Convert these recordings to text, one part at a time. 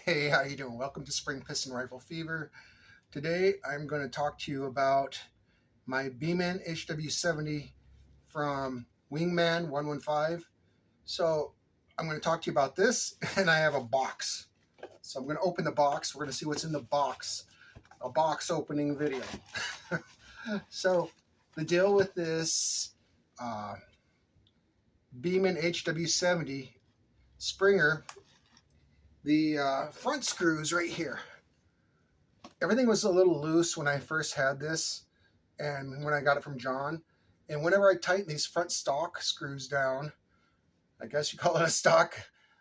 Hey, how you doing? Welcome to Spring Piston Rifle Fever. Today I'm going to talk to you about my Beeman HW70 from Wingman 115. So I'm going to talk to you about this, and I have a box. So I'm going to open the box. We're going to see what's in the box. A box opening video. So the deal with this Beeman HW70 Springer, the front screws right here. Everything was a little loose when I first had this and when I got it from John. And whenever I tighten these front stock screws down, I guess you call it a stock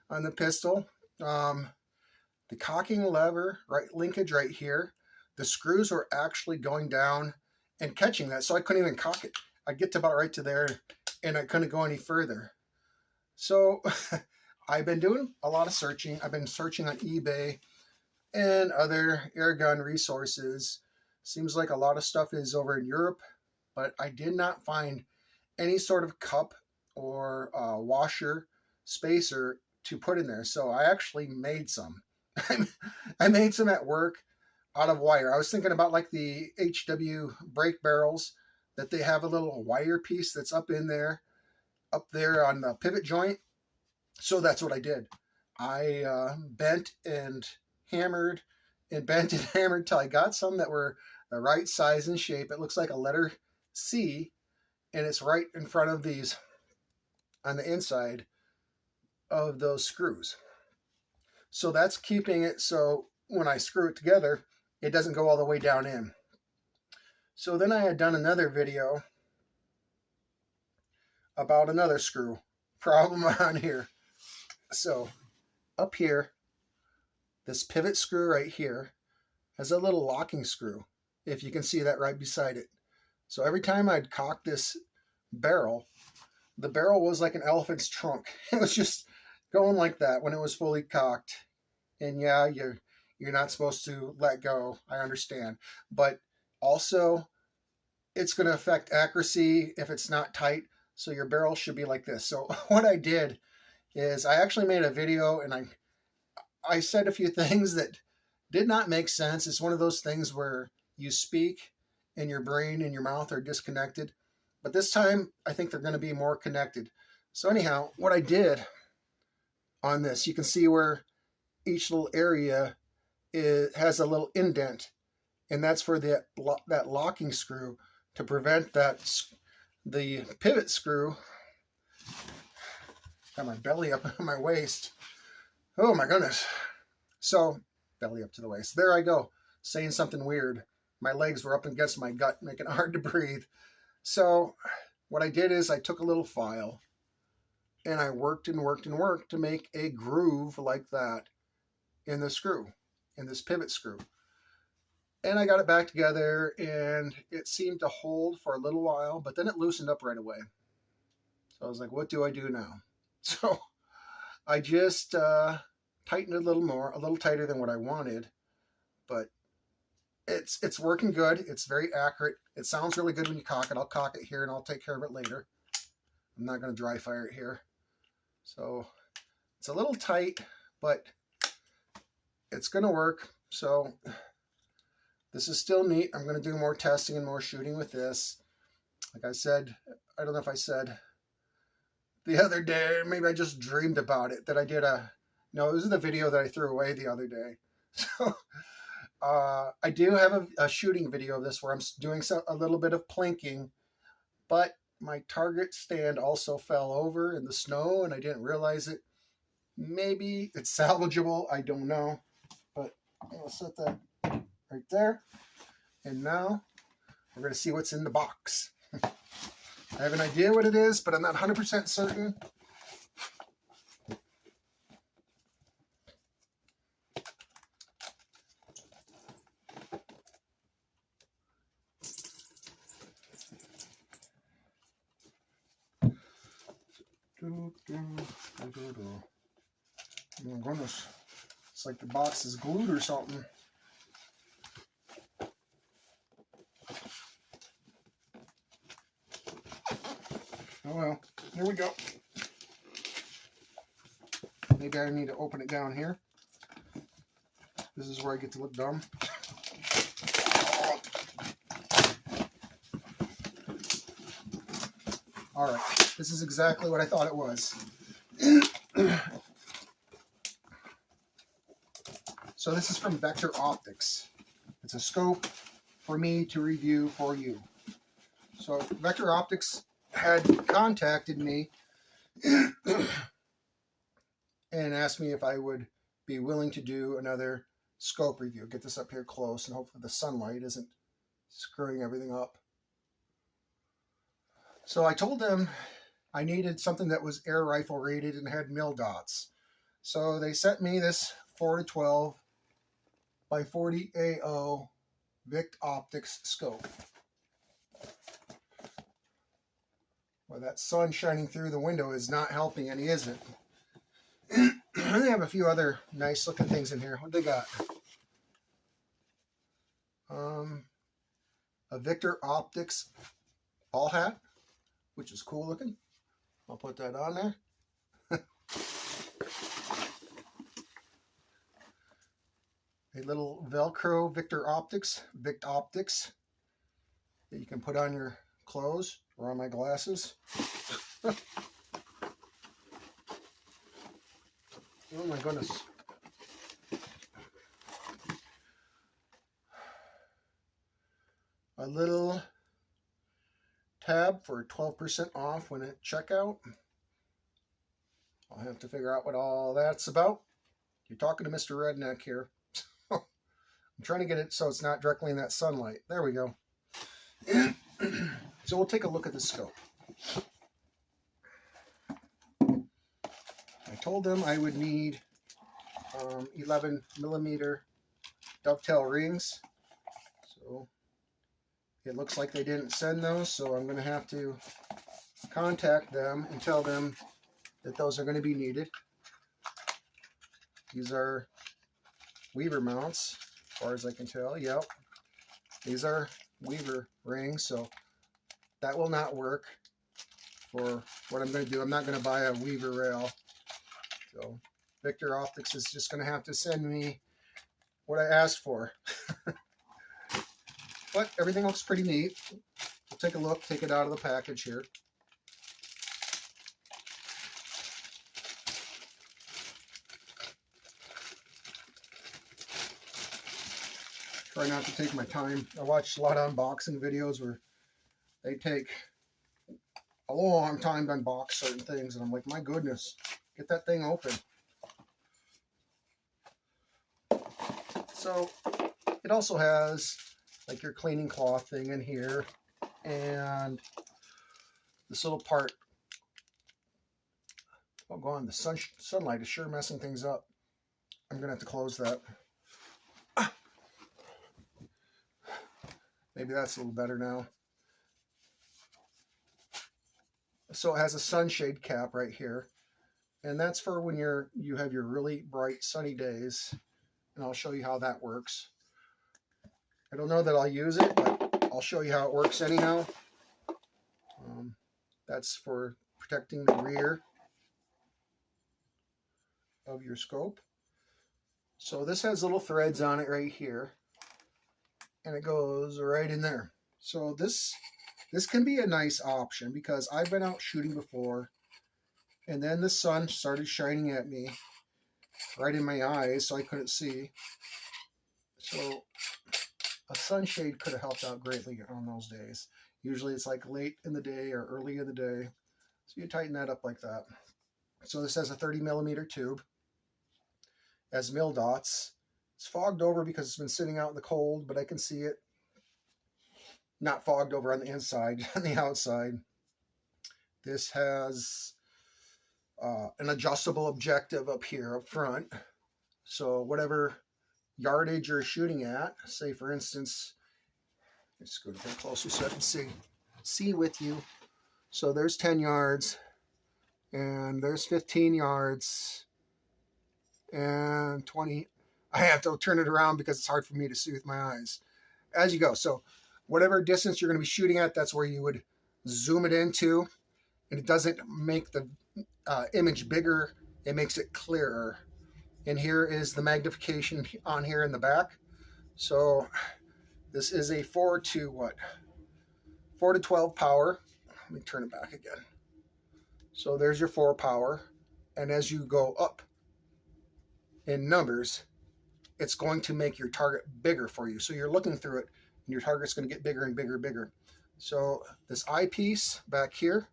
on the pistol, the cocking lever, right linkage right here, the screws were actually going down and catching that. So I couldn't even cock it. I'd get to about right to there and I couldn't go any further. So I've been doing a lot of searching. I've been searching on eBay and other airgun resources. Seems like a lot of stuff is over in Europe, but I did not find any sort of cup or washer spacer to put in there. So I actually made some. I made some at work out of wire. I was thinking about like the HW brake barrels, that they have a little wire piece that's up there on the pivot joint. So that's what I did. I bent and hammered and bent and hammered till I got some that were the right size and shape. It looks like a letter C, and it's right in front of these on the inside of those screws. So that's keeping it so when I screw it together, it doesn't go all the way down in. So then I had done another video about another screw problem on here. So up here, this pivot screw right here has a little locking screw, if you can see that right beside it. So every time I'd cock this barrel, the barrel was like an elephant's trunk. It was just going like that when it was fully cocked. And yeah, you're not supposed to let go, I understand. But also, it's going to affect accuracy if it's not tight. So your barrel should be like this. So what I did is I actually made a video, and I said a few things that did not make sense. It's one of those things where you speak and your brain and your mouth are disconnected. But this time, I think they're going to be more connected. So anyhow, what I did on this, you can see where each little area has a little indent. And that's for that locking screw to prevent the pivot screw. Got my belly up on my waist. Oh my goodness. So, belly up to the waist. There I go, saying something weird. My legs were up against my gut, making it hard to breathe. So, what I did is I took a little file and I worked and worked and worked to make a groove like that in the screw, in this pivot screw. And I got it back together, and it seemed to hold for a little while, but then it loosened up right away. So I was like, what do I do now? So I just tightened it a little more, a little tighter than what I wanted, but it's working good. It's very accurate. It sounds really good when you cock it. I'll cock it here, and I'll take care of it later. I'm not going to dry fire it here. So it's a little tight, but it's going to work. So this is still neat. I'm going to do more testing and more shooting with this. Like I said, I don't know if I said the other day, maybe I just dreamed about it, that I did no, this is the video that I threw away the other day. So I do have a shooting video of this where I'm doing a little bit of plinking, but my target stand also fell over in the snow and I didn't realize it. Maybe it's salvageable, I don't know, but I'll set that right there. And now we're going to see what's in the box. I have an idea what it is, but I'm not 100% certain. Oh my goodness. It's like the box is glued or something. Oh well, here we go. Maybe I need to open it down here. This is where I get to look dumb. All right, this is exactly what I thought it was. So this is from Vector Optics. It's a scope for me to review for you. So Vector Optics had contacted me and asked me if I would be willing to do another scope review. Get this up here close, and hopefully the sunlight isn't screwing everything up. So I told them I needed something that was air rifle rated and had mil dots. So they sent me this 4-12 by 40 AO Vict Optics scope. Well, that sun shining through the window is not helping any, is it? They have a few other nice looking things in here. What they got? A Victor Optics ball hat, which is cool looking. I'll put that on there. A little Velcro Victor Optics, Vict Optics, that you can put on your clothes or on my glasses. Oh my goodness. A little tab for 12% off when at checkout. I'll have to figure out what all that's about. You're talking to Mr. Redneck here. I'm trying to get it so it's not directly in that sunlight. There we go. So we'll take a look at the scope. I told them I would need 11mm dovetail rings. So it looks like they didn't send those, so I'm going to have to contact them and tell them that those are going to be needed. These are Weaver mounts, as far as I can tell. Yep. These are Weaver rings, so that will not work for what I'm going to do. I'm not going to buy a Weaver rail. So Victor Optics is just going to have to send me what I asked for. But everything looks pretty neat. We'll take a look, take it out of the package here. Try not to take my time. I watch a lot of unboxing videos where they take a long time to unbox certain things, and I'm like, my goodness, get that thing open. So it also has like your cleaning cloth thing in here, and this little part. Oh, go on. The sunlight is sure messing things up. I'm gonna have to close that. Maybe that's a little better now. So it has a sunshade cap right here, and that's for when you have your really bright sunny days, and I'll show you how that works. I don't know that I'll use it, but I'll show you how it works anyhow. That's for protecting the rear of your scope. So this has little threads on it right here, and it goes right in there. So this can be a nice option because I've been out shooting before, and then the sun started shining at me right in my eyes, so I couldn't see. So a sunshade could have helped out greatly on those days. Usually it's like late in the day or early in the day. So you tighten that up like that. So this has a 30mm tube, has mil dots. It's fogged over because it's been sitting out in the cold, but I can see it. Not fogged over on the inside, on the outside. This has an adjustable objective up here up front. So whatever yardage you're shooting at, say for instance, let's go a bit closer so I can see with you. So there's 10 yards, and there's 15 yards, and 20. I have to turn it around because it's hard for me to see with my eyes as you go. So whatever distance you're going to be shooting at, that's where you would zoom it into, and it doesn't make the image bigger, it makes it clearer. And here is the magnification on here in the back. So this is a 4 to 12 power. Let me turn it back again. So there's your 4 power. And as you go up in numbers, it's going to make your target bigger for you. So you're looking through it and your target's going to get bigger and bigger and bigger. So this eyepiece back here,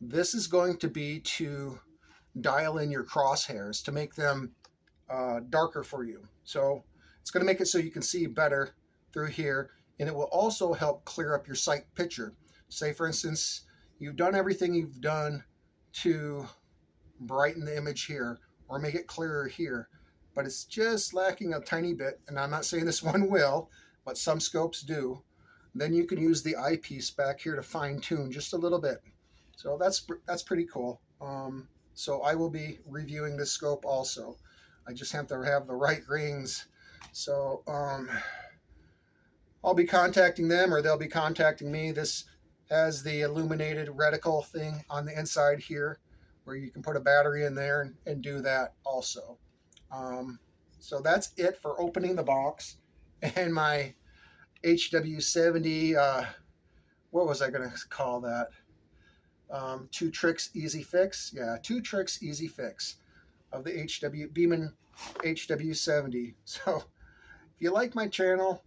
this is going to be to dial in your crosshairs to make them darker for you. So it's going to make it so you can see better through here, and it will also help clear up your sight picture. Say, for instance, you've done everything you've done to brighten the image here or make it clearer here, but it's just lacking a tiny bit, and I'm not saying this one will, but some scopes do. Then you can use the eyepiece back here to fine tune just a little bit. So that's pretty cool. So I will be reviewing this scope also. I just have to have the right rings. So I'll be contacting them, or they'll be contacting me. This has the illuminated reticle thing on the inside here, where you can put a battery in there and do that also. So that's it for opening the box. And my HW70, what was I going to call that? 2 tricks, easy fix. Yeah, 2 tricks, easy fix of the Beeman HW70. So if you like my channel,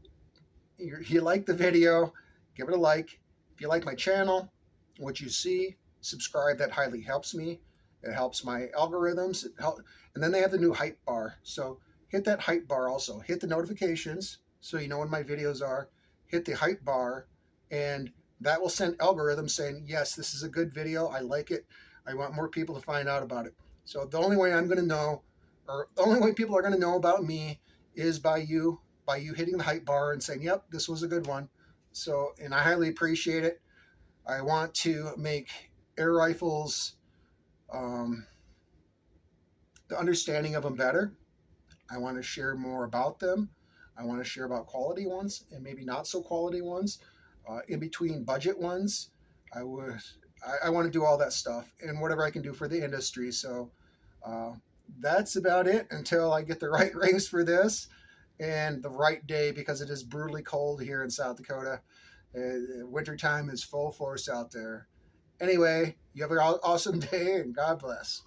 you like the video, give it a like. If you like my channel, what you see, subscribe. That highly helps me. It helps my algorithms. And then they have the new hype bar. So hit that hype bar also. Hit the notifications so you know when my videos are. Hit the hype bar, and that will send algorithms saying, yes, this is a good video. I like it. I want more people to find out about it. So the only way I'm going to know, or the only way people are going to know about me, is by you hitting the hype bar and saying, yep, this was a good one. So, and I highly appreciate it. I want to make air rifles, the understanding of them better. I want to share more about them. I want to share about quality ones and maybe not so quality ones, in between budget ones. I want to do all that stuff and whatever I can do for the industry. So that's about it until I get the right rings for this and the right day, because it is brutally cold here in South Dakota. Wintertime is full force out there. Anyway, you have an awesome day, and God bless.